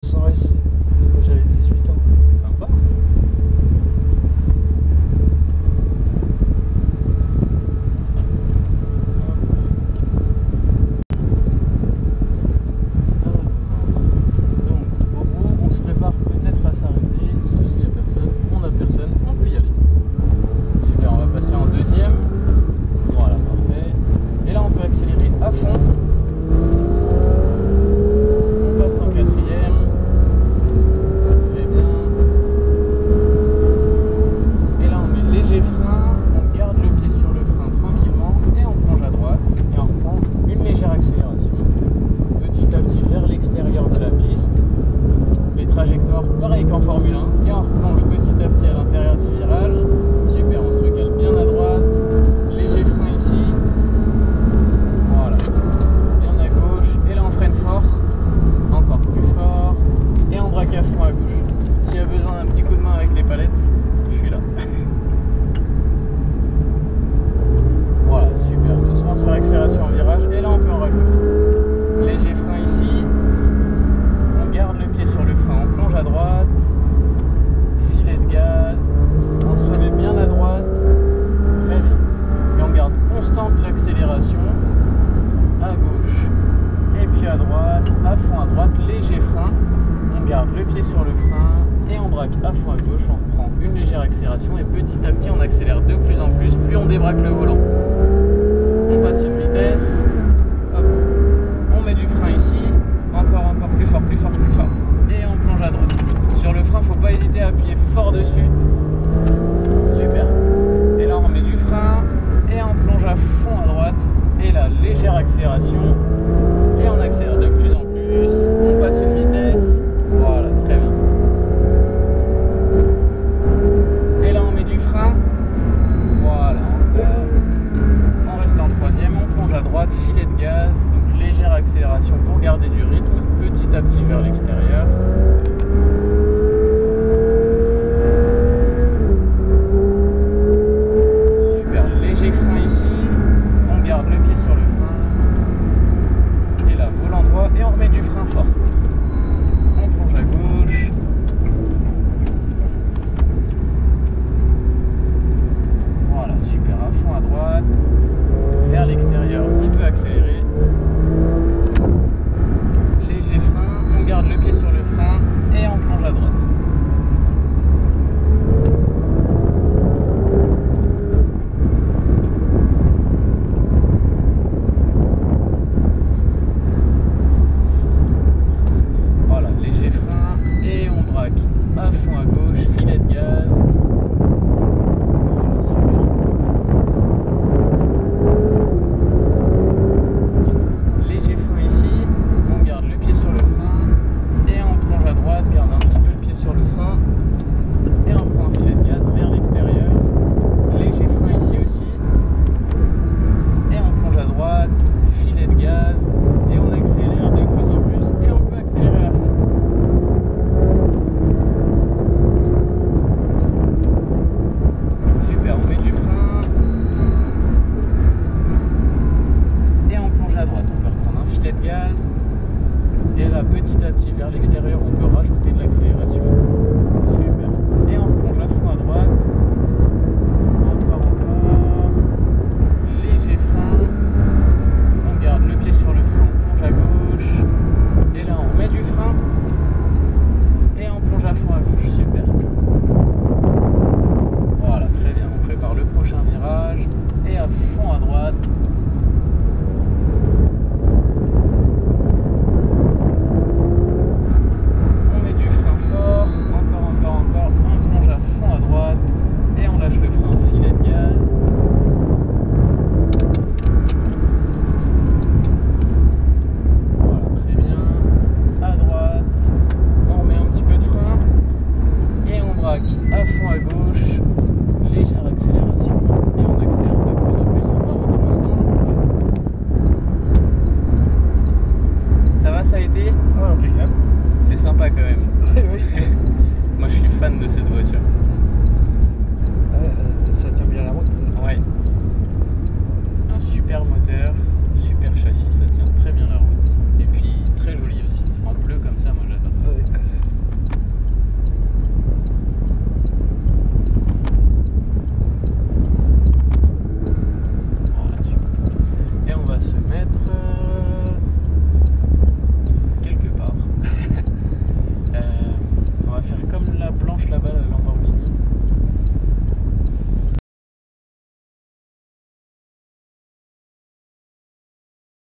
Sans récit, quand j'avais 18 ans. Sympa. Donc, au bout, on se prépare peut-être à s'arrêter, sauf s'il n'y a personne. On n'a personne, on peut y aller. Super, on va passer en deuxième. Voilà, parfait. Et là, on peut accélérer à fond. On passe en quatrième. Très bien. Et là, on met léger frein. On garde le pied sur le frein tranquillement. Et on plonge à droite. Et on reprend une légère accélération. Petit à petit vers l'extérieur de la piste. Les trajectoires, pareil qu'en Formule 1. Et on replonge petit à petit à l'intérieur du virage. Super, on se recale bien à droite. Léger frein ici. Voilà. Bien à gauche. Et là, on freine fort. Encore plus fort. Et on braque à fond à gauche. S'il y a besoin d'un petit coup de main avec les palettes, je suis là. Voilà, super. Doucement sur l'accélération en virage. Et là, on peut en rajouter. Léger frein ici. On garde le pied sur le frein. On plonge à droite. Filet de gaz. On se remet bien à droite. Très bien. Et on garde constante l'accélération. À gauche. Et puis à droite. À fond à droite. Léger frein. On garde le pied sur le frein. Et on braque à fond à gauche. On reprend une légère accélération. Et petit à petit, on accélère de plus en plus. Plus on débraque le volant. On passe une vitesse. Hop. On met du frein ici. Encore plus fort, plus fort, plus fort. Et on plonge à droite. Sur le frein, faut pas hésiter à appuyer fort dessus. Super. Et là, on remet du frein. Et on plonge à fond à droite. Et la légère accélération. Et on accélère de plus en plus. On passe une vitesse. Voilà, très bien. Et là, on met du frein. Voilà, encore. On reste en troisième. On plonge à droite. Filet de gaz. Donc, légère accélération pour garder du rythme. Petit à petit vers l'extérieur. Super, léger frein ici. On garde le pied sur le frein. Et là, volant droit. Et on remet du frein fort. On plonge à gauche. Voilà, super, à fond à droite. Vers l'extérieur, on peut accélérer. Léger frein, on garde le pied sur le frein et on plonge à droite. Voilà, léger frein et on braque à fond à gauche, filet de gaz. Voilà, super. Léger frein ici, on garde le pied sur le frein et on plonge à droite, garde un petit peu le pied sur le frein et on prend un filet de gaz vers l'extérieur. Léger frein ici aussi et on plonge à droite, filet de gaz et on accélère de plus en plus et on peut accélérer à fond. Super, on met du frein et on plonge à droite. On peut reprendre un filet de gaz et là petit à petit vers l'extérieur on peut rajouter de l'accélération. Super. Et on replonge à fond à droite. Encore. Léger frein. On garde le pied sur le frein, on plonge à gauche. Et là on remet du frein et on plonge à fond à gauche. Super. Voilà, très bien. On prépare le prochain virage et à fond à droite. On met du frein fort, encore. On plonge à fond à droite et on lâche le frein, filet de gaz. Voilà, très bien. À droite, on remet un petit peu de frein et on braque à fond à gauche.